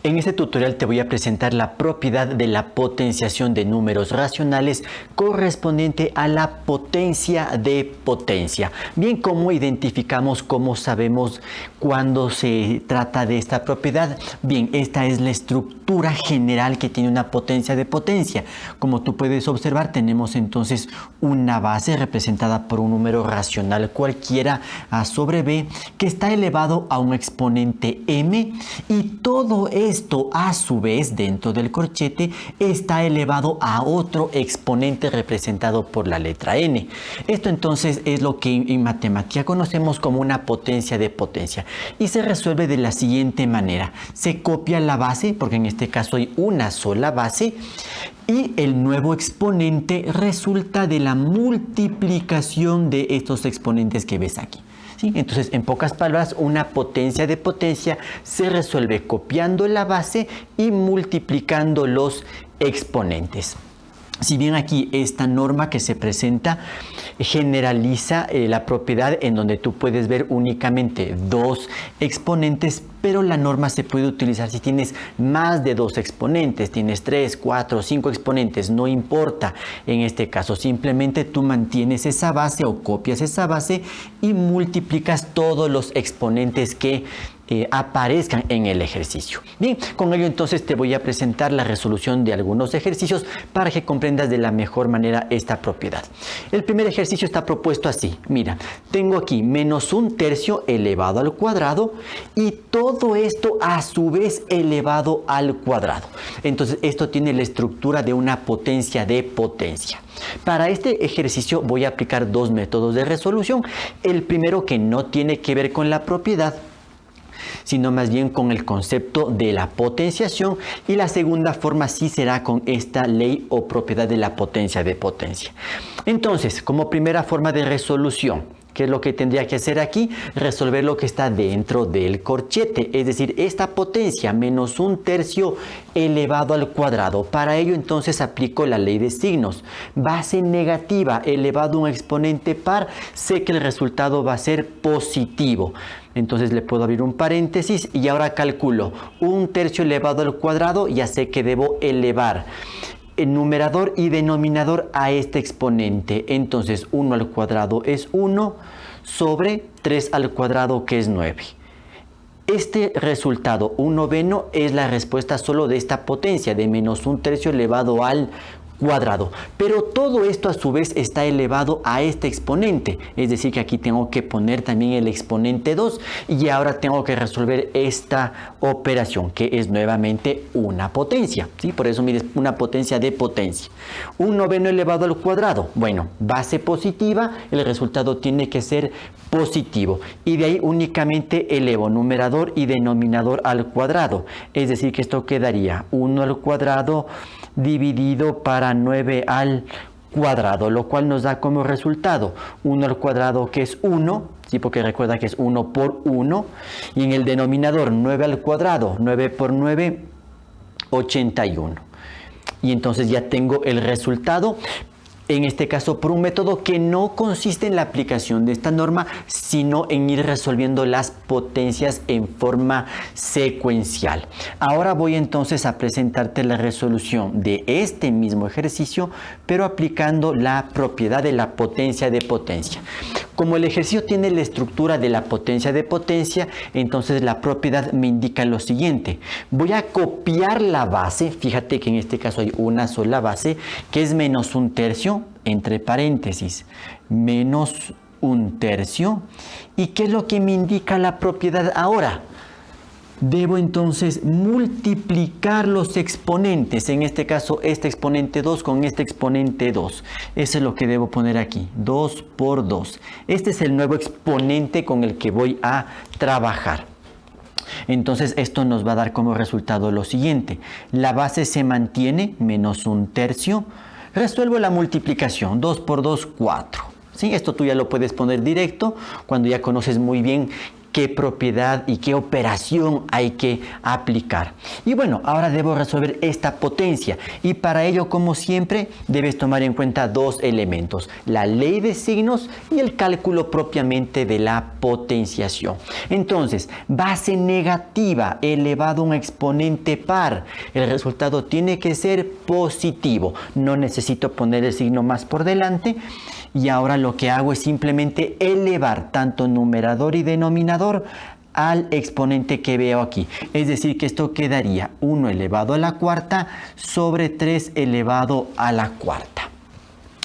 En este tutorial te voy a presentar la propiedad de la potenciación de números racionales correspondiente a la potencia de potencia. Bien, ¿cómo identificamos, cómo sabemos cuando se trata de esta propiedad? Bien, esta es la estructura general que tiene una potencia de potencia. Como tú puedes observar, tenemos entonces una base representada por un número racional cualquiera a sobre b que está elevado a un exponente m, y todo esto a su vez dentro del corchete está elevado a otro exponente representado por la letra n. Esto entonces es lo que en matemática conocemos como una potencia de potencia, y se resuelve de la siguiente manera: se copia la base, porque en este caso hay una sola base, y el nuevo exponente resulta de la multiplicación de estos exponentes que ves aquí. ¿Sí? Entonces, en pocas palabras, una potencia de potencia se resuelve copiando la base y multiplicando los exponentes. Si bien aquí esta norma que se presenta generaliza la propiedad en donde tú puedes ver únicamente dos exponentes, pero la norma se puede utilizar si tienes más de dos exponentes, tienes 3, 4, 5 exponentes, no importa en este caso, simplemente tú mantienes esa base o copias esa base y multiplicas todos los exponentes que aparezcan en el ejercicio. Bien, con ello entonces te voy a presentar la resolución de algunos ejercicios para que comprendas de la mejor manera esta propiedad. El primer ejercicio está propuesto así. Mira, tengo aquí menos un tercio elevado al cuadrado y todo esto a su vez elevado al cuadrado. Entonces esto tiene la estructura de una potencia de potencia. Para este ejercicio voy a aplicar dos métodos de resolución. El primero, que no tiene que ver con la propiedad, sino más bien con el concepto de la potenciación, y la segunda forma sí será con esta ley o propiedad de la potencia de potencia. Entonces, como primera forma de resolución, ¿qué es lo que tendría que hacer aquí? Resolver lo que está dentro del corchete, es decir, esta potencia menos un tercio elevado al cuadrado. Para ello entonces aplico la ley de signos. Base negativa elevado a un exponente par, sé que el resultado va a ser positivo. Entonces le puedo abrir un paréntesis y ahora calculo un tercio elevado al cuadrado, ya sé que debo elevar el numerador y denominador a este exponente. Entonces 1 al cuadrado es 1 sobre 3 al cuadrado, que es 9. Este resultado, 1/9, es la respuesta solo de esta potencia de menos un tercio elevado al cuadrado, pero todo esto a su vez está elevado a este exponente, es decir que aquí tengo que poner también el exponente 2, y ahora tengo que resolver esta operación, que es nuevamente una potencia, ¿sí? Por eso mires, una potencia de potencia. 1/9 elevado al cuadrado, bueno, base positiva, el resultado tiene que ser positivo, y de ahí únicamente elevo numerador y denominador al cuadrado, es decir que esto quedaría 1 al cuadrado dividido para 9 al cuadrado, lo cual nos da como resultado 1 al cuadrado, que es 1, ¿sí? Porque recuerda que es 1 por 1, y en el denominador 9 al cuadrado, 9 por 9, 81. Y entonces ya tengo el resultado, en este caso por un método que no consiste en la aplicación de esta norma, sino en ir resolviendo las potencias en forma secuencial. Ahora voy entonces a presentarte la resolución de este mismo ejercicio, pero aplicando la propiedad de la potencia de potencia. Como el ejercicio tiene la estructura de la potencia de potencia, entonces la propiedad me indica lo siguiente. Voy a copiar la base, fíjate que en este caso hay una sola base, que es menos un tercio, entre paréntesis, menos un tercio. ¿Y qué es lo que me indica la propiedad ahora? Debo entonces multiplicar los exponentes, en este caso este exponente 2 con este exponente 2. Eso es lo que debo poner aquí, 2 por 2. Este es el nuevo exponente con el que voy a trabajar. Entonces esto nos va a dar como resultado lo siguiente: la base se mantiene, menos un tercio. Resuelvo la multiplicación, 2 por 2, 4. ¿Sí? Esto tú ya lo puedes poner directo cuando ya conoces muy bien qué propiedad y qué operación hay que aplicar. Y bueno, ahora debo resolver esta potencia y para ello, como siempre, debes tomar en cuenta dos elementos: la ley de signos y el cálculo propiamente de la potenciación. Entonces, base negativa elevado a un exponente par. El resultado tiene que ser positivo. No necesito poner el signo más por delante. Y ahora lo que hago es simplemente elevar tanto numerador y denominador al exponente que veo aquí. Es decir, que esto quedaría 1 elevado a la cuarta sobre 3 elevado a la cuarta.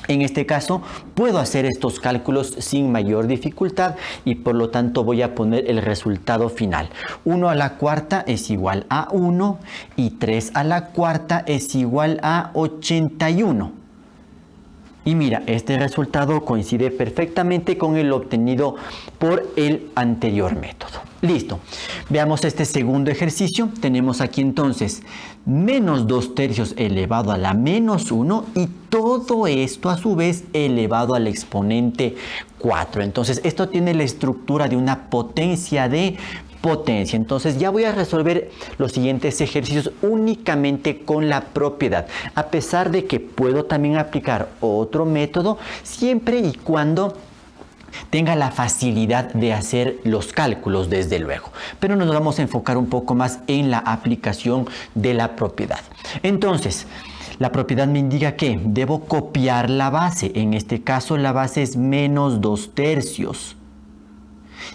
En este caso, puedo hacer estos cálculos sin mayor dificultad y por lo tanto voy a poner el resultado final. 1 a la cuarta es igual a 1 y 3 a la cuarta es igual a 81. Y mira, este resultado coincide perfectamente con el obtenido por el anterior método. Listo. Veamos este segundo ejercicio. Tenemos aquí entonces menos 2/3 elevado a la menos 1 y todo esto a su vez elevado al exponente 4. Entonces esto tiene la estructura de una potencia de potencia. Entonces ya voy a resolver los siguientes ejercicios únicamente con la propiedad, a pesar de que puedo también aplicar otro método siempre y cuando tenga la facilidad de hacer los cálculos, desde luego. Pero nos vamos a enfocar un poco más en la aplicación de la propiedad. Entonces, la propiedad me indica que debo copiar la base. En este caso la base es menos 2/3.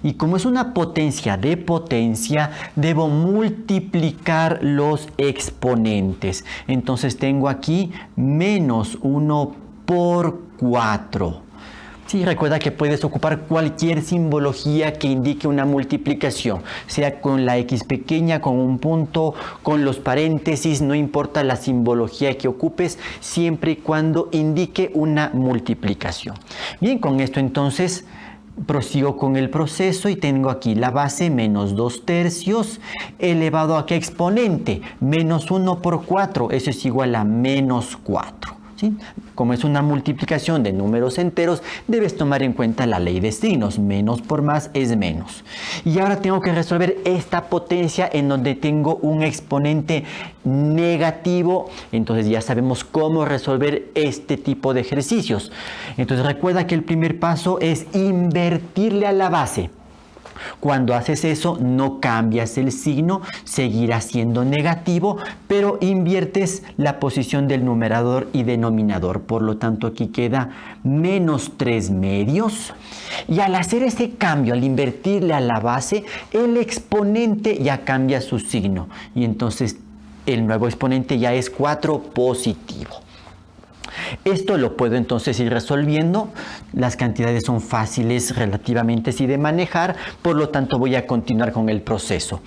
Y como es una potencia de potencia, debo multiplicar los exponentes. Entonces tengo aquí menos 1 por 4. Sí, recuerda que puedes ocupar cualquier simbología que indique una multiplicación, sea con la X pequeña, con un punto, con los paréntesis, no importa la simbología que ocupes, siempre y cuando indique una multiplicación. Bien, con esto entonces prosigo con el proceso y tengo aquí la base menos 2/3 elevado a ¿qué exponente? Menos 1 por 4, eso es igual a menos 4. ¿Sí? Como es una multiplicación de números enteros, debes tomar en cuenta la ley de signos. Menos por más es menos. Y ahora tengo que resolver esta potencia en donde tengo un exponente negativo. Entonces ya sabemos cómo resolver este tipo de ejercicios. Entonces recuerda que el primer paso es invertirle a la base. Cuando haces eso, no cambias el signo, seguirá siendo negativo, pero inviertes la posición del numerador y denominador. Por lo tanto, aquí queda menos 3/2. Y al hacer ese cambio, al invertirle a la base, el exponente ya cambia su signo. Y entonces el nuevo exponente ya es 4 positivo. Esto lo puedo entonces ir resolviendo. Las cantidades son fáciles relativamente de manejar, por lo tanto voy a continuar con el proceso.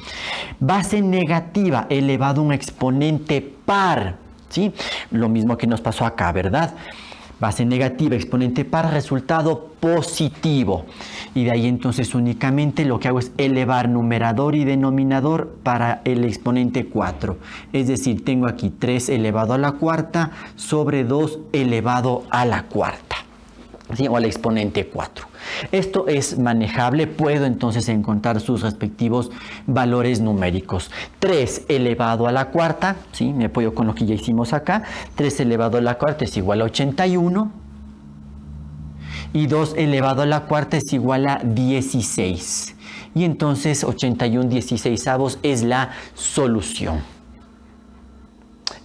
Base negativa elevado a un exponente par, ¿sí? Lo mismo que nos pasó acá, ¿verdad? Base negativa, exponente par, resultado positivo. Y de ahí entonces únicamente lo que hago es elevar numerador y denominador para el exponente 4. Es decir, tengo aquí 3 elevado a la cuarta sobre 2 elevado a la cuarta. ¿Sí? O al exponente 4. Esto es manejable, puedo entonces encontrar sus respectivos valores numéricos. 3 elevado a la cuarta, ¿sí? Me apoyo con lo que ya hicimos acá. 3 elevado a la cuarta es igual a 81. Y 2 elevado a la cuarta es igual a 16. Y entonces 81/16 es la solución.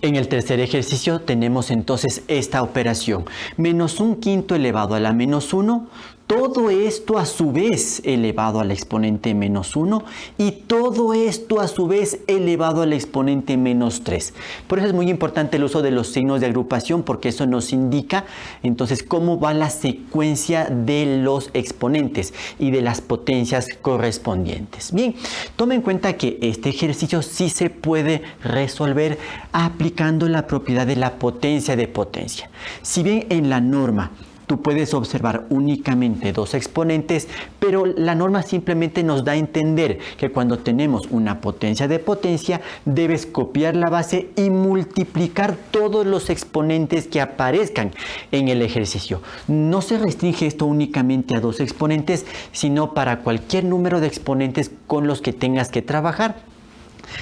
En el tercer ejercicio tenemos entonces esta operación. Menos 1/5 elevado a la menos 1. Todo esto a su vez elevado al exponente menos 1 y todo esto a su vez elevado al exponente menos 3. Por eso es muy importante el uso de los signos de agrupación, porque eso nos indica entonces cómo va la secuencia de los exponentes y de las potencias correspondientes. Bien, toma en cuenta que este ejercicio sí se puede resolver aplicando la propiedad de la potencia de potencia. Si bien en la norma tú puedes observar únicamente dos exponentes, pero la norma simplemente nos da a entender que cuando tenemos una potencia de potencia, debes copiar la base y multiplicar todos los exponentes que aparezcan en el ejercicio. No se restringe esto únicamente a dos exponentes, sino para cualquier número de exponentes con los que tengas que trabajar,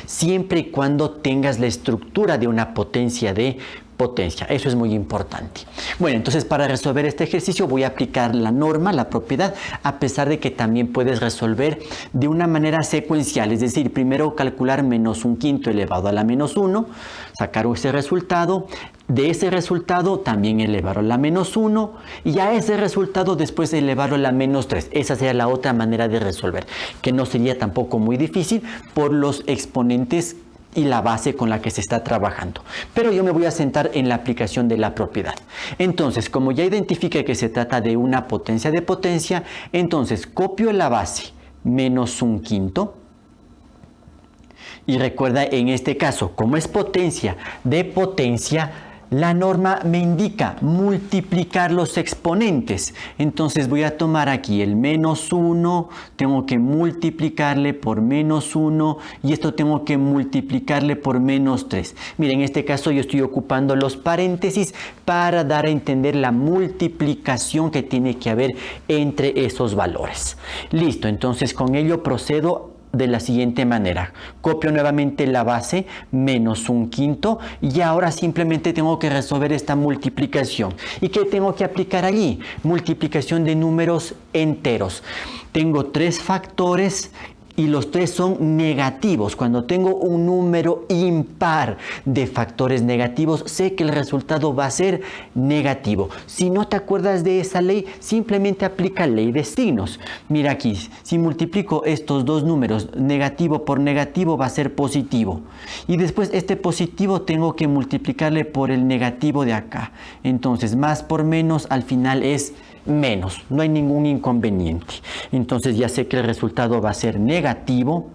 siempre y cuando tengas la estructura de una potencia de potencia. Eso es muy importante. Bueno, entonces para resolver este ejercicio voy a aplicar la norma, la propiedad, a pesar de que también puedes resolver de una manera secuencial, es decir, primero calcular menos un quinto elevado a la menos 1, sacar ese resultado, de ese resultado también elevarlo a la menos 1 y a ese resultado después elevarlo a la menos 3. Esa sería la otra manera de resolver, que no sería tampoco muy difícil por los exponentes y la base con la que se está trabajando. Pero yo me voy a centrar en la aplicación de la propiedad. Entonces, como ya identifiqué que se trata de una potencia de potencia, entonces copio la base menos un quinto. Y recuerda, en este caso, como es potencia de potencia, la norma me indica multiplicar los exponentes. Entonces voy a tomar aquí el menos 1, tengo que multiplicarle por menos 1 y esto tengo que multiplicarle por menos 3. Miren, en este caso yo estoy ocupando los paréntesis para dar a entender la multiplicación que tiene que haber entre esos valores. Listo, entonces con ello procedo de la siguiente manera. Copio nuevamente la base menos un quinto y ahora simplemente tengo que resolver esta multiplicación. ¿Y qué tengo que aplicar allí? Multiplicación de números enteros. Tengo tres factores y los tres son negativos. Cuando tengo un número impar de factores negativos, sé que el resultado va a ser negativo. Si no te acuerdas de esa ley, simplemente aplica ley de signos. Mira aquí, si multiplico estos dos números, negativo por negativo va a ser positivo. Y después este positivo tengo que multiplicarle por el negativo de acá. Entonces, más por menos al final es menos, no hay ningún inconveniente. Entonces ya sé que el resultado va a ser negativo.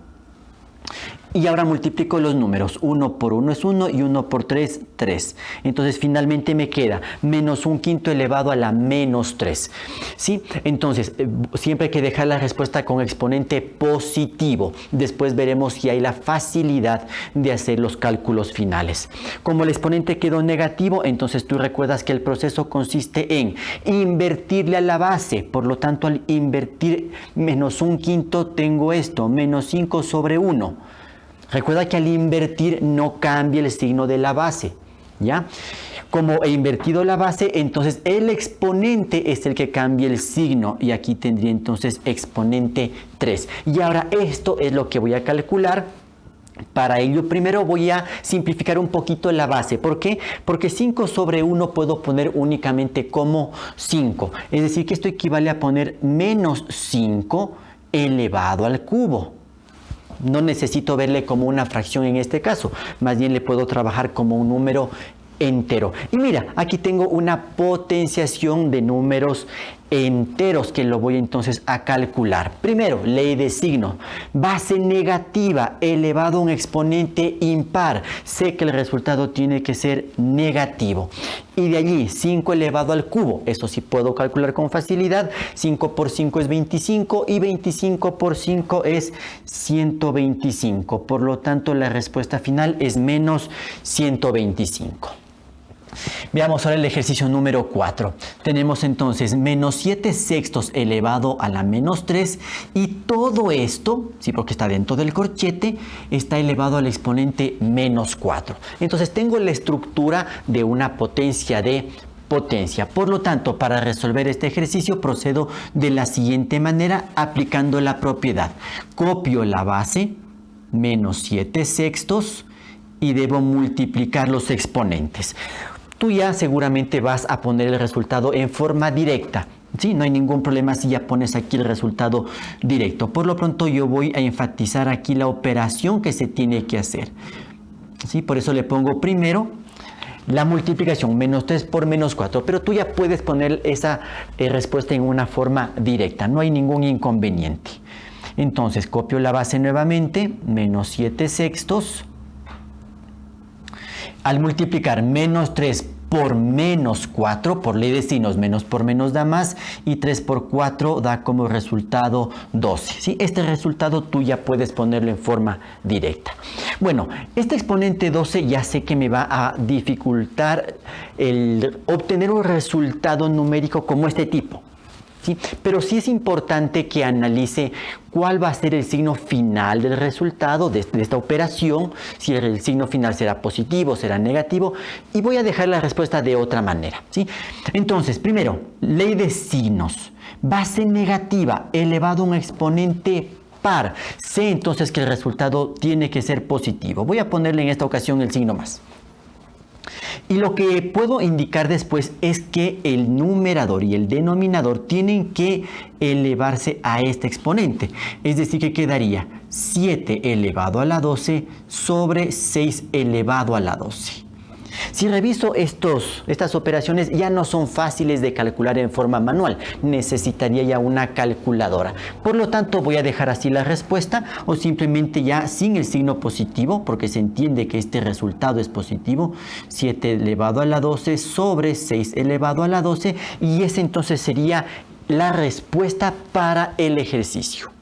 Y ahora multiplico los números. 1 por 1 es 1 y 1 por 3, 3. Entonces finalmente me queda menos un quinto elevado a la menos 3. ¿Sí? Entonces siempre hay que dejar la respuesta con exponente positivo. Después veremos si hay la facilidad de hacer los cálculos finales. Como el exponente quedó negativo, entonces tú recuerdas que el proceso consiste en invertirle a la base. Por lo tanto, al invertir menos un quinto tengo esto, menos 5 sobre 1. Recuerda que al invertir no cambia el signo de la base, ¿ya? Como he invertido la base, entonces el exponente es el que cambia el signo. Y aquí tendría entonces exponente 3. Y ahora esto es lo que voy a calcular. Para ello primero voy a simplificar un poquito la base. ¿Por qué? Porque 5 sobre 1 puedo poner únicamente como 5. Es decir, que esto equivale a poner menos 5 elevado al cubo. No necesito verle como una fracción en este caso, más bien le puedo trabajar como un número entero. Y mira, aquí tengo una potenciación de números enteros que lo voy entonces a calcular. Primero, ley de signo. Base negativa elevado a un exponente impar. Sé que el resultado tiene que ser negativo. Y de allí, 5 elevado al cubo. Eso sí puedo calcular con facilidad. 5 por 5 es 25 y 25 por 5 es 125. Por lo tanto, la respuesta final es menos 125. Veamos ahora el ejercicio número 4. Tenemos entonces menos 7 sextos elevado a la menos 3 y todo esto, sí, porque está dentro del corchete, está elevado al exponente menos 4. Entonces tengo la estructura de una potencia de potencia. Por lo tanto, para resolver este ejercicio procedo de la siguiente manera aplicando la propiedad. Copio la base, menos 7 sextos, y debo multiplicar los exponentes. Tú ya seguramente vas a poner el resultado en forma directa. Sí, no hay ningún problema si ya pones aquí el resultado directo. Por lo pronto yo voy a enfatizar aquí la operación que se tiene que hacer. ¿Sí? Por eso le pongo primero la multiplicación, menos 3 por menos 4. Pero tú ya puedes poner esa respuesta en una forma directa. No hay ningún inconveniente. Entonces copio la base nuevamente, menos 7 sextos. Al multiplicar menos 3 por menos 4, por ley de signos, menos por menos da más, y 3 por 4 da como resultado 12. ¿Sí? Este resultado tú ya puedes ponerlo en forma directa. Bueno, este exponente 12 ya sé que me va a dificultar el obtener un resultado numérico como este tipo. ¿Sí? Pero sí es importante que analice cuál va a ser el signo final del resultado de esta operación, si el signo final será positivo, será negativo, y voy a dejar la respuesta de otra manera. ¿Sí? Entonces, primero, ley de signos, base negativa elevado a un exponente par. Sé entonces que el resultado tiene que ser positivo. Voy a ponerle en esta ocasión el signo más. Y lo que puedo indicar después es que el numerador y el denominador tienen que elevarse a este exponente. Es decir, que quedaría 7 elevado a la 12 sobre 6 elevado a la 12. Si reviso estas operaciones ya no son fáciles de calcular en forma manual, necesitaría ya una calculadora. Por lo tanto voy a dejar así la respuesta o simplemente ya sin el signo positivo, porque se entiende que este resultado es positivo, 7 elevado a la 12 sobre 6 elevado a la 12, y ese entonces sería la respuesta para el ejercicio.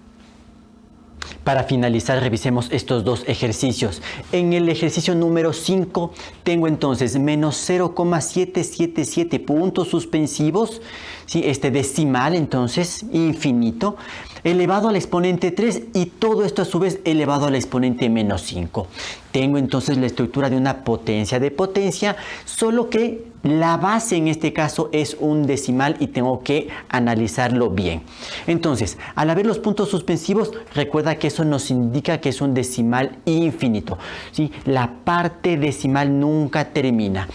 Para finalizar, revisemos estos dos ejercicios. En el ejercicio número 5 tengo entonces menos 0,777 puntos suspensivos, ¿sí? Este decimal entonces infinito, elevado al exponente 3 y todo esto a su vez elevado al exponente menos 5. Tengo entonces la estructura de una potencia de potencia, solo que la base en este caso es un decimal y tengo que analizarlo bien. Entonces, al haber los puntos suspensivos, recuerda que eso nos indica que es un decimal infinito, ¿sí? La parte decimal nunca termina.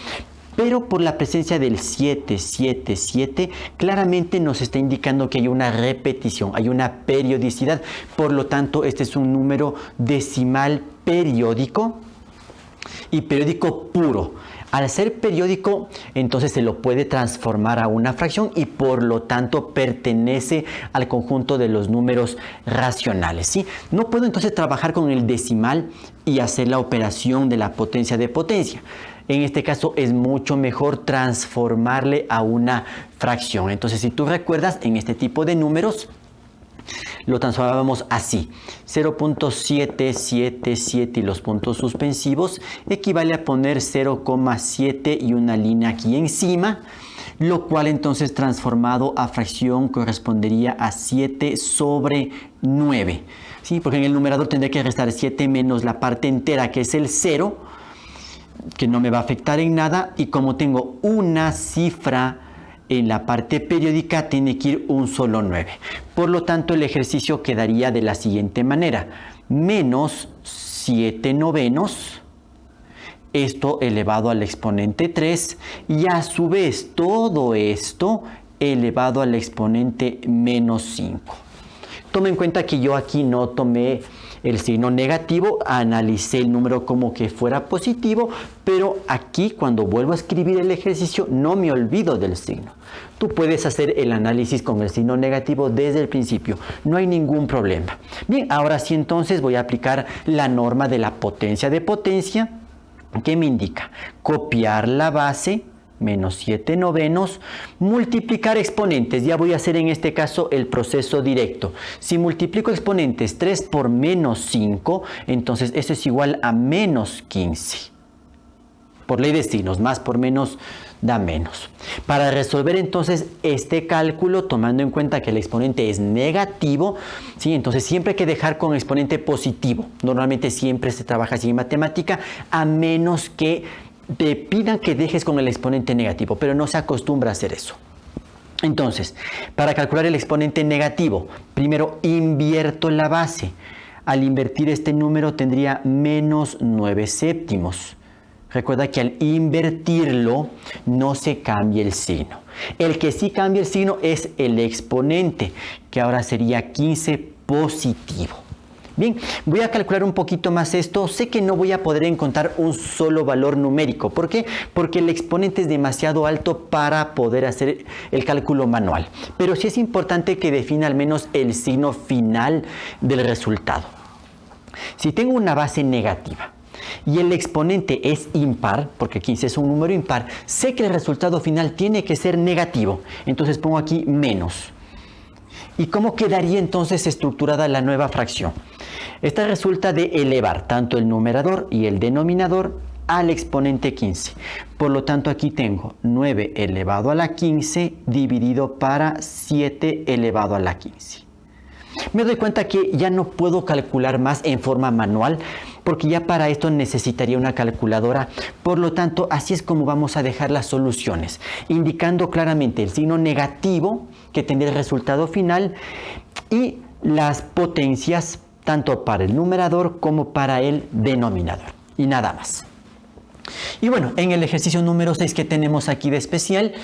Pero por la presencia del 777, claramente nos está indicando que hay una repetición, hay una periodicidad. Por lo tanto, este es un número decimal periódico y periódico puro. Al ser periódico, entonces se lo puede transformar a una fracción y por lo tanto pertenece al conjunto de los números racionales, ¿sí? No puedo entonces trabajar con el decimal y hacer la operación de la potencia de potencia. En este caso es mucho mejor transformarle a una fracción. Entonces, si tú recuerdas, en este tipo de números lo transformábamos así: 0.777 y los puntos suspensivos equivale a poner 0,7 y una línea aquí encima, lo cual entonces transformado a fracción correspondería a 7 sobre 9. ¿Sí? Porque en el numerador tendría que restar 7 menos la parte entera, que es el 0, que no me va a afectar en nada, y como tengo una cifra en la parte periódica tiene que ir un solo 9. Por lo tanto, el ejercicio quedaría de la siguiente manera: menos 7 novenos, esto elevado al exponente 3, y a su vez todo esto elevado al exponente menos 5. Toma en cuenta que yo aquí no tomé el signo negativo, analicé el número como que fuera positivo, pero aquí cuando vuelvo a escribir el ejercicio no me olvido del signo. Tú puedes hacer el análisis con el signo negativo desde el principio, no hay ningún problema. Bien, ahora sí entonces voy a aplicar la norma de la potencia de potencia, que me indica copiar la base, menos 7 novenos, multiplicar exponentes. Ya voy a hacer en este caso el proceso directo. Si multiplico exponentes 3 por menos 5, entonces eso es igual a menos 15. Por ley de signos, más por menos da menos. Para resolver entonces este cálculo, tomando en cuenta que el exponente es negativo, ¿sí? Entonces siempre hay que dejar con exponente positivo. Normalmente siempre se trabaja así en matemática, a menos que te pidan que dejes con el exponente negativo, pero no se acostumbra a hacer eso. Entonces, para calcular el exponente negativo, primero invierto la base. Al invertir este número tendría menos 9 séptimos. Recuerda que al invertirlo no se cambia el signo. El que sí cambia el signo es el exponente, que ahora sería 15 positivo. Bien, voy a calcular un poquito más esto. Sé que no voy a poder encontrar un solo valor numérico. ¿Por qué? Porque el exponente es demasiado alto para poder hacer el cálculo manual. Pero sí es importante que defina al menos el signo final del resultado. Si tengo una base negativa y el exponente es impar, porque 15 es un número impar, sé que el resultado final tiene que ser negativo. Entonces pongo aquí menos. ¿Y cómo quedaría entonces estructurada la nueva fracción? Esta resulta de elevar tanto el numerador y el denominador al exponente 15. Por lo tanto, aquí tengo 9 elevado a la 15 dividido para 7 elevado a la 15. Me doy cuenta que ya no puedo calcular más en forma manual, porque ya para esto necesitaría una calculadora. Por lo tanto, así es como vamos a dejar las soluciones, indicando claramente el signo negativo que tendría el resultado final y las potencias tanto para el numerador como para el denominador. Y nada más. Y bueno, en el ejercicio número 6 que tenemos aquí de especial,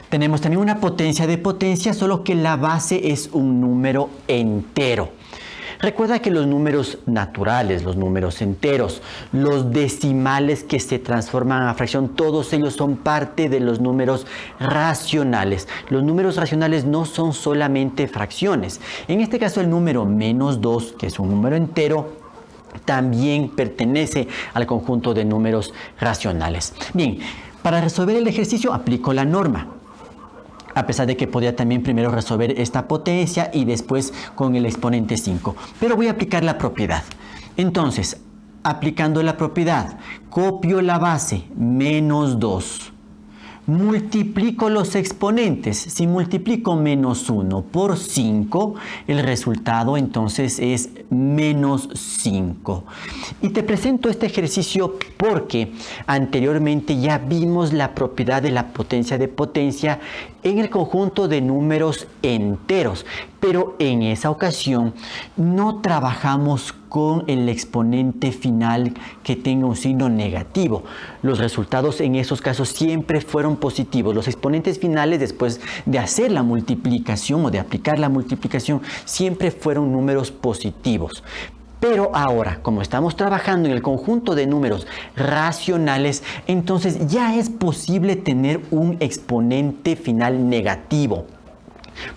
tenemos también una potencia de potencia, solo que la base es un número entero. Recuerda que los números naturales, los números enteros, los decimales que se transforman a fracción, todos ellos son parte de los números racionales. Los números racionales no son solamente fracciones. En este caso el número menos 2, que es un número entero, también pertenece al conjunto de números racionales. Bien, para resolver el ejercicio aplico la norma. A pesar de que podía también primero resolver esta potencia y después con el exponente 5. Pero voy a aplicar la propiedad. Entonces, aplicando la propiedad, copio la base, menos 2. Multiplico los exponentes. Si multiplico menos 1 por 5, el resultado entonces es menos 5. Y te presento este ejercicio porque anteriormente ya vimos la propiedad de la potencia de potencia en el conjunto de números enteros, pero en esa ocasión no trabajamos con el exponente final que tenga un signo negativo. Los resultados en esos casos siempre fueron positivos. Los exponentes finales, después de hacer la multiplicación o de aplicar la multiplicación, siempre fueron números positivos. Pero ahora, como estamos trabajando en el conjunto de números racionales, entonces ya es posible tener un exponente final negativo,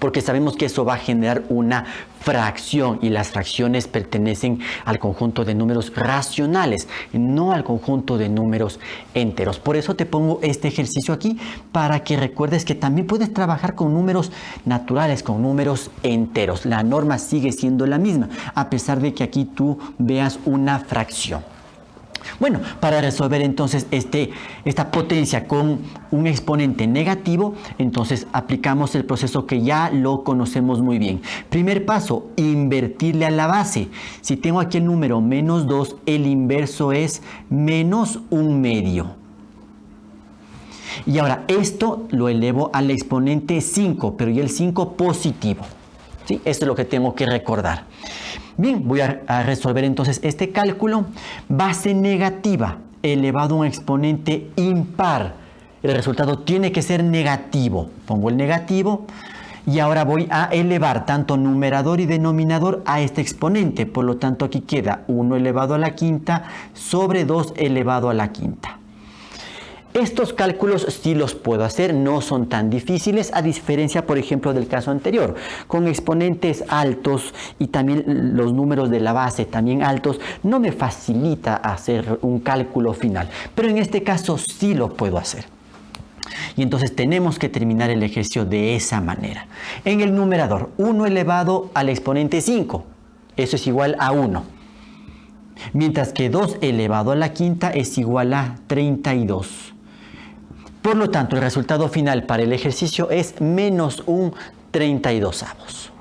porque sabemos que eso va a generar una fracción y las fracciones pertenecen al conjunto de números racionales, no al conjunto de números enteros. Por eso te pongo este ejercicio aquí para que recuerdes que también puedes trabajar con números naturales, con números enteros. La norma sigue siendo la misma, a pesar de que aquí tú veas una fracción. Bueno, para resolver entonces esta potencia con un exponente negativo, entonces aplicamos el proceso que ya lo conocemos muy bien. Primer paso, invertirle a la base. Si tengo aquí el número menos 2, el inverso es menos 1/2. Y ahora esto lo elevo al exponente 5, pero ya el 5 positivo. ¿Sí? Esto es lo que tengo que recordar. Bien, voy a resolver entonces este cálculo. Base negativa elevado a un exponente impar. El resultado tiene que ser negativo. Pongo el negativo y ahora voy a elevar tanto numerador y denominador a este exponente. Por lo tanto, aquí queda 1 elevado a la quinta sobre 2 elevado a la quinta. Estos cálculos sí los puedo hacer, no son tan difíciles, a diferencia, por ejemplo, del caso anterior. Con exponentes altos y también los números de la base también altos, no me facilita hacer un cálculo final. Pero en este caso sí lo puedo hacer. Y entonces tenemos que terminar el ejercicio de esa manera. En el numerador, 1 elevado al exponente 5, eso es igual a 1. Mientras que 2 elevado a la quinta es igual a 32. Por lo tanto, el resultado final para el ejercicio es menos un 32avos.